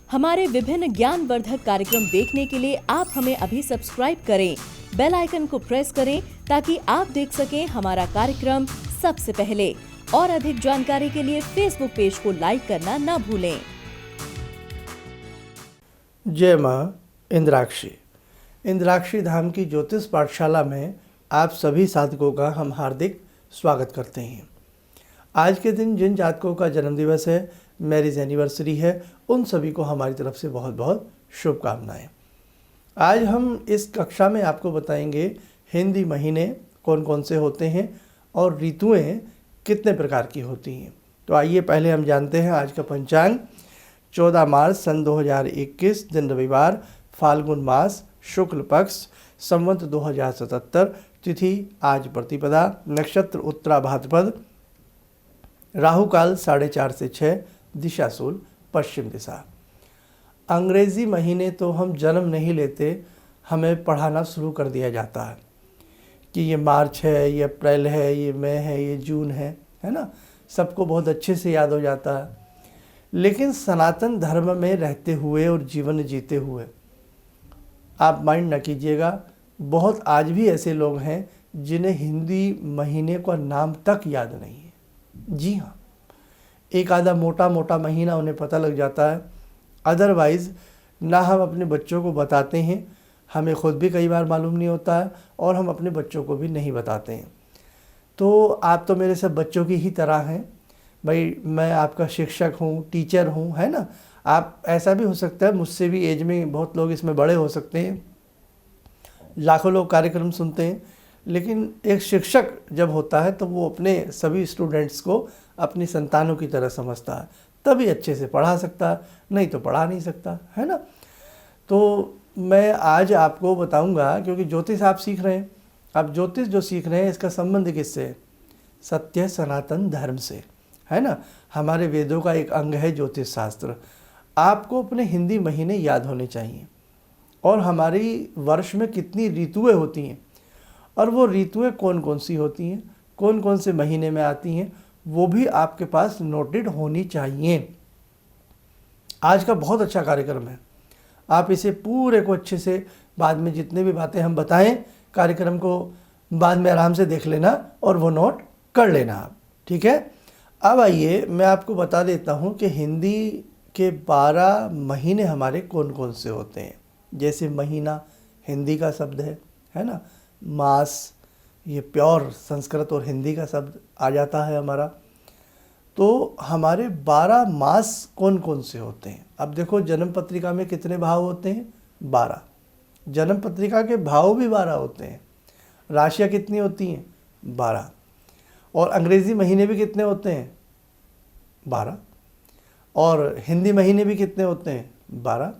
हमारे विभिन्न ज्ञानवर्धक कार्यक्रम देखने के लिए आप हमें अभी सब्सक्राइब करें, बेल आइकन को प्रेस करें ताकि आप देख सकें हमारा कार्यक्रम सबसे पहले। और अधिक जानकारी के लिए फेसबुक पेज को लाइक करना न भूलें। जय माँ इंद्राक्षी। इंद्राक्षी धाम की ज्योतिष पाठशाला में आप सभी साधकों का हम हार्दिक स्वागत करते हैं। आज के दिन जिन जातकों का जन्मदिवस है, मैरिज एनिवर्सरी है, उन सभी को हमारी तरफ से बहुत बहुत शुभकामनाएं। आज हम इस कक्षा में आपको बताएंगे हिंदी महीने कौन कौन से होते हैं और ऋतुएं कितने प्रकार की होती हैं। तो आइए पहले हम जानते हैं आज का पंचांग। 14 मार्च सन 2021, दिन रविवार, फाल्गुन मास, शुक्ल पक्ष, संवत 2077, तिथि आज प्रतिपदा, नक्षत्र उत्तरा भाद्रपद, राहु काल 4:30 से 6, दिशा शूल पश्चिम दिशा। अंग्रेज़ी महीने तो हम जन्म नहीं लेते, हमें पढ़ाना शुरू कर दिया जाता है कि ये मार्च है, ये अप्रैल है, ये मई है, ये जून है ना। सबको बहुत अच्छे से याद हो जाता है। लेकिन सनातन धर्म में रहते हुए और जीवन जीते हुए आप माइंड न कीजिएगा, बहुत आज भी ऐसे लोग हैं जिन्हें हिंदी महीने का नाम तक याद नहीं है। जी हाँ, एक आधा मोटा मोटा महीना उन्हें पता लग जाता है। अदरवाइज़ ना हम अपने बच्चों को बताते हैं, हमें खुद भी कई बार मालूम नहीं होता है और हम अपने बच्चों को भी नहीं बताते हैं। तो आप तो मेरे सब बच्चों की ही तरह हैं भाई। मैं आपका शिक्षक हूँ, टीचर हूँ, है ना। आप ऐसा भी हो सकता है, मुझसे भी एज में बहुत लोग इसमें बड़े हो सकते हैं, लाखों लोग कार्यक्रम सुनते हैं, लेकिन एक शिक्षक जब होता है तो वो अपने सभी स्टूडेंट्स को अपनी संतानों की तरह समझता है, तभी अच्छे से पढ़ा सकता है, नहीं तो पढ़ा नहीं सकता, है ना। तो मैं आज आपको बताऊंगा, क्योंकि ज्योतिष आप सीख रहे हैं, आप ज्योतिष जो सीख रहे हैं इसका संबंध किससे है? सत्य सनातन धर्म से, है ना। हमारे वेदों का एक अंग है ज्योतिष शास्त्र। आपको अपने हिंदी महीने याद होने चाहिए और हमारी वर्ष में कितनी ऋतुएं होती हैं और वो ऋतुएं कौन कौन सी होती हैं, कौन कौन से महीने में आती हैं, वो भी आपके पास नोटेड होनी चाहिए। आज का बहुत अच्छा कार्यक्रम है, आप इसे पूरे को अच्छे से बाद में जितने भी बातें हम बताएं कार्यक्रम को बाद में आराम से देख लेना और वो नोट कर लेना आप, ठीक है। अब आइए मैं आपको बता देता हूं कि हिंदी के 12 महीने हमारे कौन कौन से होते हैं। जैसे महीना हिंदी का शब्द है ना। मास ये प्योर संस्कृत और हिंदी का शब्द आ जाता है हमारा। तो हमारे 12 मास कौन कौन से होते हैं। अब देखो, जन्म पत्रिका में कितने भाव होते हैं? 12। जन्म पत्रिका के भाव भी 12 होते हैं। राशियाँ कितनी होती हैं? 12। और अंग्रेज़ी महीने भी कितने होते हैं? 12। और हिंदी महीने भी कितने होते हैं? 12।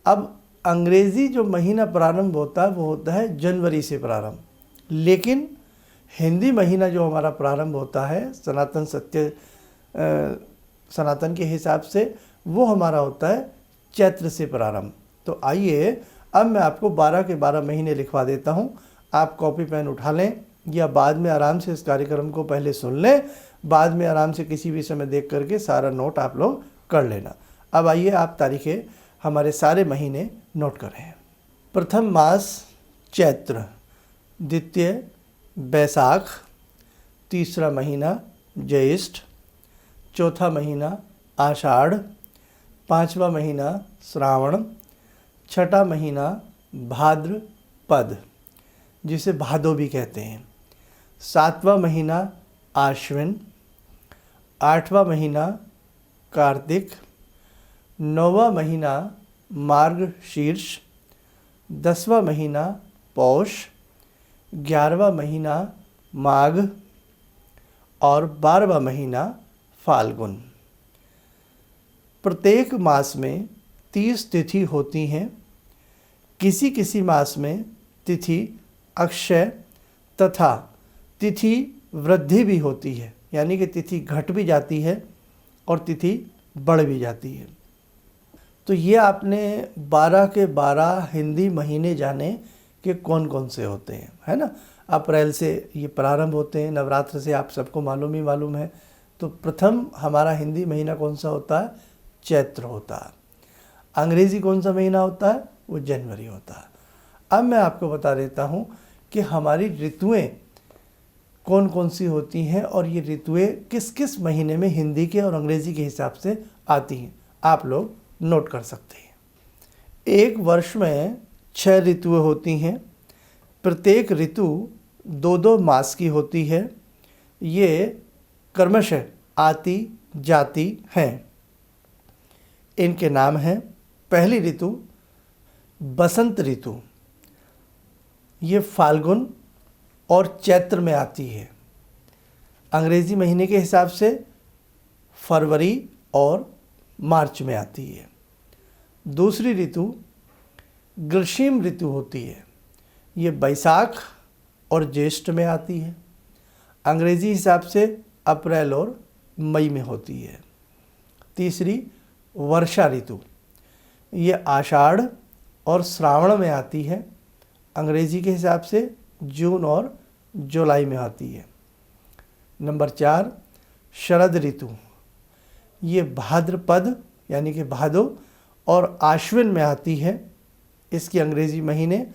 अब अंग्रेज़ी जो महीना प्रारंभ होता है वो होता है जनवरी से प्रारंभ, लेकिन हिंदी महीना जो हमारा प्रारंभ होता है सनातन सनातन के हिसाब से, वो हमारा होता है चैत्र से प्रारंभ। तो आइए अब मैं आपको 12 के 12 महीने लिखवा देता हूँ। आप कॉपी पेन उठा लें या बाद में आराम से इस कार्यक्रम को पहले सुन लें, बाद में आराम से किसी भी समय देख करके सारा नोट आप लोग कर लेना। अब आइए आप तारीखें हमारे सारे महीने नोट करें। प्रथम मास चैत्र, द्वितीय बैसाख, तीसरा महीना ज्येष्ठ, चौथा महीना आषाढ़, पांचवा महीना श्रावण, छठा महीना भाद्रपद जिसे भादो भी कहते हैं, सातवां महीना आश्विन, आठवां महीना कार्तिक, नौवां महीना मार्गशीर्ष, 10वां महीना पौष, 11वां महीना माघ और 12वां महीना फाल्गुन। प्रत्येक मास में 30 तिथि होती हैं। किसी किसी मास में तिथि अक्षय तथा तिथि वृद्धि भी होती है, यानी कि तिथि घट भी जाती है और तिथि बढ़ भी जाती है। तो ये आपने 12 के 12 हिंदी महीने जाने कि कौन कौन से होते हैं, है ना। अप्रैल से ये प्रारंभ होते हैं, नवरात्र से आप सबको मालूम है। तो प्रथम हमारा हिंदी महीना कौन सा होता है? चैत्र होता है। अंग्रेजी कौन सा महीना होता है? वो जनवरी होता है। अब मैं आपको बता देता हूँ कि हमारी ऋतुएं कौन कौन सी होती हैं और ये ऋतुएं किस किस महीने में हिंदी के और अंग्रेजी के हिसाब से आती हैं। आप लोग नोट कर सकते हैं। एक वर्ष में 6 ऋतुएं होती हैं। प्रत्येक ऋतु 2-2 मास की होती है। ये क्रमशः आती जाती हैं। इनके नाम हैं, पहली ऋतु बसंत ऋतु, ये फाल्गुन और चैत्र में आती है। अंग्रेजी महीने के हिसाब से फरवरी और मार्च में आती है। दूसरी ऋतु ग्रीष्म ऋतु होती है। ये बैसाख और ज्येष्ठ में आती है। अंग्रेजी हिसाब से अप्रैल और मई में होती है। तीसरी वर्षा ऋतु, ये आषाढ़ और श्रावण में आती है। अंग्रेजी के हिसाब से जून और जुलाई में आती है। नंबर 4 शरद ऋतु, ये भाद्रपद यानी कि भादो और आश्विन में आती है। इसके अंग्रेजी महीने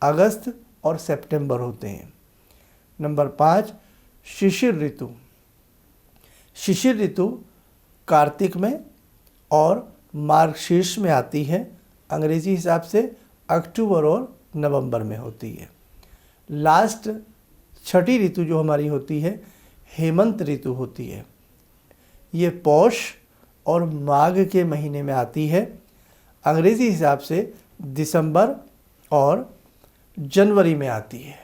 अगस्त और सितंबर होते हैं। नंबर 5 शिशिर ऋतु, शिशिर ऋतु कार्तिक में और मार्गशीर्ष में आती है। अंग्रेजी हिसाब से अक्टूबर और नवंबर में होती है। लास्ट छठी ऋतु जो हमारी होती है हेमंत ऋतु होती है। ये पौष और माघ के महीने में आती है। अंग्रेजी हिसाब से दिसंबर और जनवरी में आती है।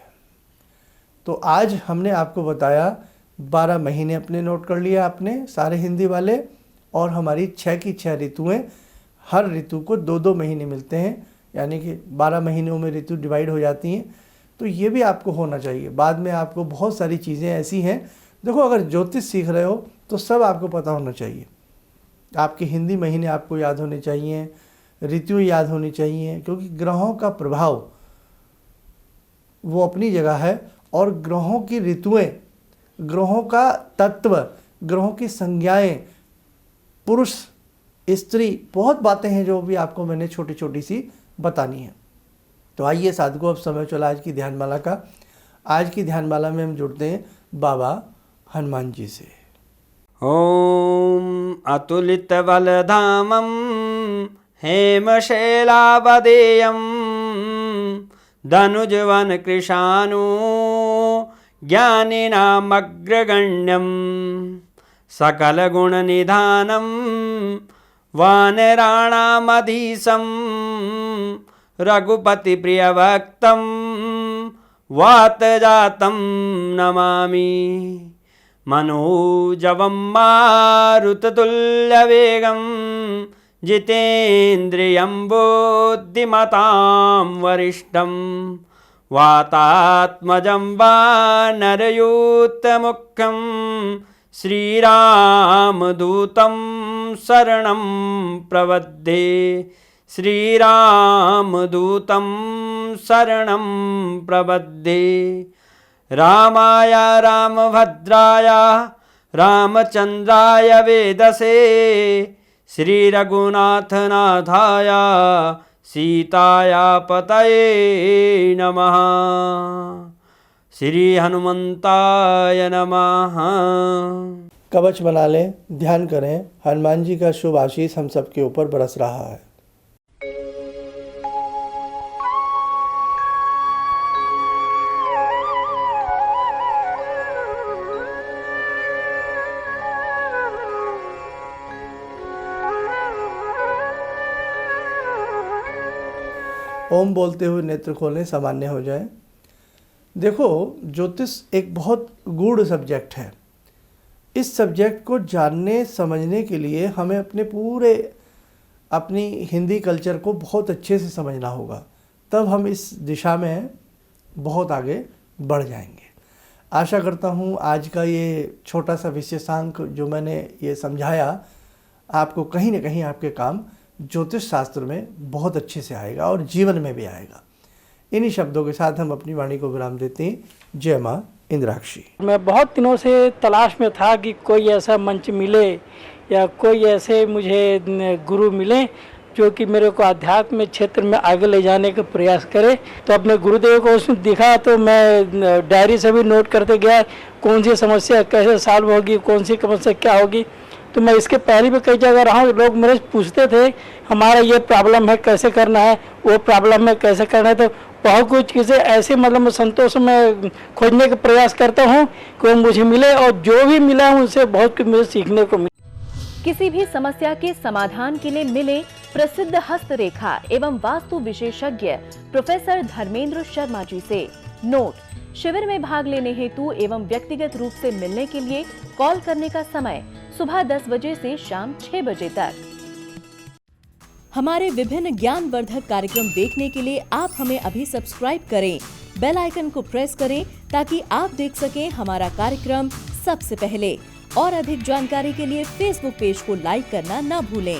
तो आज हमने आपको बताया 12 महीने अपने नोट कर लिया आपने सारे हिंदी वाले, और हमारी 6 की 6 ऋतुएं, हर ऋतु को 2-2 महीने मिलते हैं, यानी कि 12 महीनों में ऋतु डिवाइड हो जाती हैं। तो ये भी आपको होना चाहिए। बाद में आपको बहुत सारी चीज़ें ऐसी हैं, देखो अगर ज्योतिष सीख रहे हो तो सब आपको पता होना चाहिए। आपके हिंदी महीने आपको याद होने चाहिए, ऋतु याद होनी चाहिए, क्योंकि ग्रहों का प्रभाव वो अपनी जगह है, और ग्रहों की ऋतुएं, ग्रहों का तत्व, ग्रहों की संज्ञाएं, पुरुष स्त्री, बहुत बातें हैं जो भी आपको मैंने छोटी छोटी सी बतानी है। तो आइए साधकों, अब समय चला आज की ध्यानमाला का। आज की ध्यानमाला में हम जुड़ते हैं बाबा हनुमान जी से। ओम अतुलित बलधामं हेमशैलावदेयं धनुजवन कृशानु ज्ञानिनामग्रगण्यं सकलगुणनिधानं वानराणामधीशं रघुपतिप्रियभक्तं वातजातं नमामि। मनोजवं मारुततुल्यवेगं जितेन्द्रियं बुद्धिमतां वरिष्ठं वातात्मजं वानरयूथमुख्यं श्रीरामदूतं शरणं प्रपद्ये। श्रीरामदूतं शरणं प्रपद्ये। रामाय रामभद्राय रामचन्द्राय वेदसे श्रीरघुनाथनाथाय सीताया पतये नमः। श्री हनुमंताय नमः। कवच बना लें, ध्यान करें, हनुमान जी का शुभ आशीष हम सबके ऊपर बरस रहा है। ओम बोलते हुए नेत्र खोलें, सामान्य हो जाए। देखो, ज्योतिष एक बहुत गूढ़ सब्जेक्ट है। इस सब्जेक्ट को जानने समझने के लिए हमें अपनी हिंदी कल्चर को बहुत अच्छे से समझना होगा, तब हम इस दिशा में बहुत आगे बढ़ जाएंगे। आशा करता हूँ आज का ये छोटा सा विशेषांक जो मैंने ये समझाया, आपको कहीं ना कहीं आपके काम ज्योतिष शास्त्र में बहुत अच्छे से आएगा और जीवन में भी आएगा। इन्हीं शब्दों के साथ हम अपनी वाणी को विराम देते हैं। जय माँ इंद्राक्षी। मैं बहुत दिनों से तलाश में था कि कोई ऐसा मंच मिले या कोई ऐसे मुझे गुरु मिले जो कि मेरे को आध्यात्म क्षेत्र में आगे ले जाने का प्रयास करे। तो अपने गुरुदेव को उसमें दिखा तो मैं डायरी से भी नोट करते गया कौन सी समस्या कैसे सॉल्व होगी, कौन सी समस्या क्या होगी। तो मैं इसके पहले भी कई जगह रहा हूँ, लोग मेरे से पूछते थे हमारा ये प्रॉब्लम है कैसे करना है, वो प्रॉब्लम है कैसे करना है। तो बहुत कुछ चीज़ें ऐसे मतलब मैं संतोष में खोजने का प्रयास करता हूँ कि वो मुझे मिले, और जो भी मिला उनसे बहुत कुछ मुझे सीखने को मिला। किसी भी समस्या के समाधान के लिए मिले प्रसिद्ध हस्तरेखा एवं वास्तु विशेषज्ञ प्रोफेसर धर्मेंद्र शर्मा जी से। नोट: शिविर में भाग लेने हेतु एवं व्यक्तिगत रूप से मिलने के लिए कॉल करने का समय सुबह 10 बजे से शाम 6 बजे तक। हमारे विभिन्न ज्ञानवर्धक कार्यक्रम देखने के लिए आप हमें अभी सब्सक्राइब करें, बेल आइकन को प्रेस करें ताकि आप देख सकें हमारा कार्यक्रम सबसे पहले। और अधिक जानकारी के लिए फेसबुक पेज को लाइक करना न भूलें।